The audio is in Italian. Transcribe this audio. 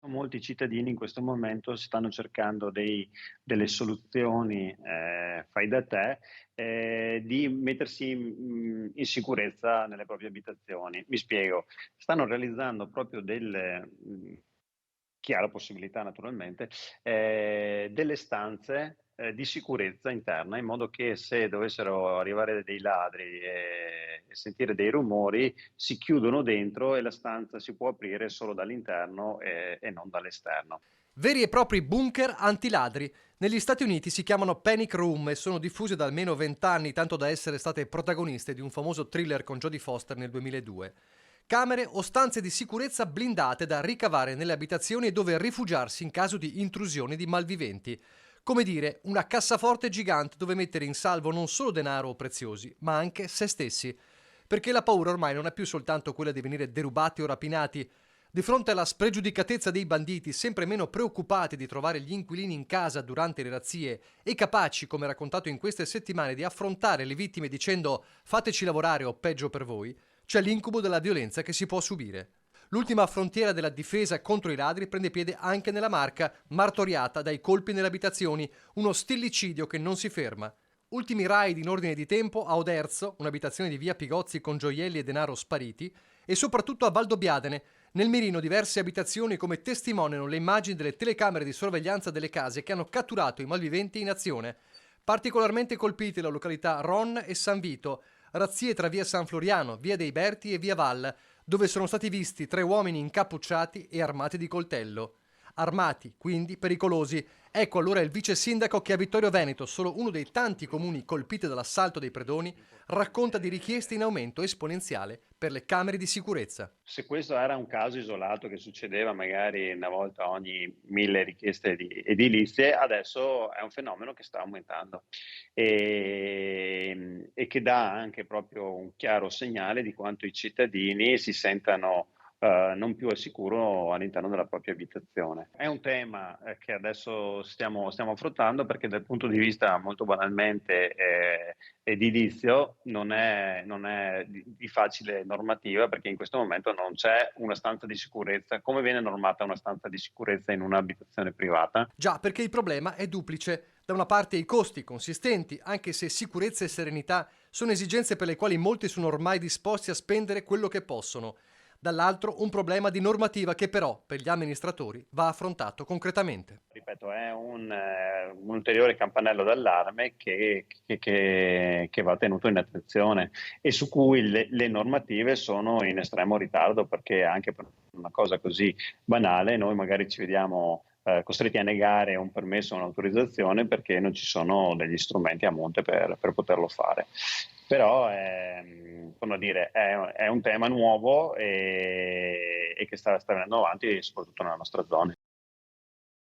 Molti cittadini in questo momento stanno cercando delle soluzioni, fai da te, di mettersi, in sicurezza nelle proprie abitazioni. Mi spiego: stanno realizzando proprio chi ha la possibilità naturalmente, delle stanze, di sicurezza interna, in modo che se dovessero arrivare dei ladri, e sentire dei rumori, si chiudono dentro e la stanza si può aprire solo dall'interno, e non dall'esterno. Veri e propri bunker antiladri. Negli Stati Uniti si chiamano panic room e sono diffuse da almeno 20 anni, tanto da essere state protagoniste di un famoso thriller con Jodie Foster nel 2002. Camere o stanze di sicurezza blindate da ricavare nelle abitazioni e dove rifugiarsi in caso di intrusioni di malviventi. Come dire, una cassaforte gigante dove mettere in salvo non solo denaro o preziosi, ma anche se stessi. Perché la paura ormai non è più soltanto quella di venire derubati o rapinati. Di fronte alla spregiudicatezza dei banditi, sempre meno preoccupati di trovare gli inquilini in casa durante le razzie e capaci, come raccontato in queste settimane, di affrontare le vittime dicendo fateci lavorare o peggio per voi, c'è l'incubo della violenza che si può subire. L'ultima frontiera della difesa contro i ladri prende piede anche nella Marca, martoriata dai colpi nelle abitazioni, uno stillicidio che non si ferma. Ultimi raid in ordine di tempo a Oderzo, un'abitazione di via Pigozzi con gioielli e denaro spariti, e soprattutto a Valdobbiadene, nel mirino diverse abitazioni come testimoniano le immagini delle telecamere di sorveglianza delle case che hanno catturato i malviventi in azione. Particolarmente colpite la località Ron e San Vito, razzie tra via San Floriano, via dei Berti e via Val, dove sono stati visti 3 uomini incappucciati e armati di coltello. Armati, quindi pericolosi. Ecco allora il vice sindaco che a Vittorio Veneto, solo uno dei tanti comuni colpiti dall'assalto dei predoni, racconta di richieste in aumento esponenziale per le camere di sicurezza. Se questo era un caso isolato che succedeva magari una volta ogni 1000 richieste di edilizie, adesso è un fenomeno che sta aumentando, e che dà anche proprio un chiaro segnale di quanto i cittadini si sentano, non più al sicuro all'interno della propria abitazione. È un tema, che adesso stiamo affrontando, perché dal punto di vista molto banalmente, edilizio, non è di facile normativa, perché in questo momento non c'è una stanza di sicurezza. Come viene normata una stanza di sicurezza in un'abitazione privata? Già, perché il problema è duplice. Da una parte i costi consistenti, anche se sicurezza e serenità sono esigenze per le quali molti sono ormai disposti a spendere quello che possono. Dall'altro un problema di normativa che però, per gli amministratori, va affrontato concretamente. Ripeto, è un ulteriore campanello d'allarme che va tenuto in attenzione, e su cui le normative sono in estremo ritardo, perché anche per una cosa così banale noi magari ci vediamo, costretti a negare un permesso o un'autorizzazione perché non ci sono degli strumenti a monte per poterlo fare. Però come dire, è un tema nuovo, e che sta venendo avanti soprattutto nella nostra zona.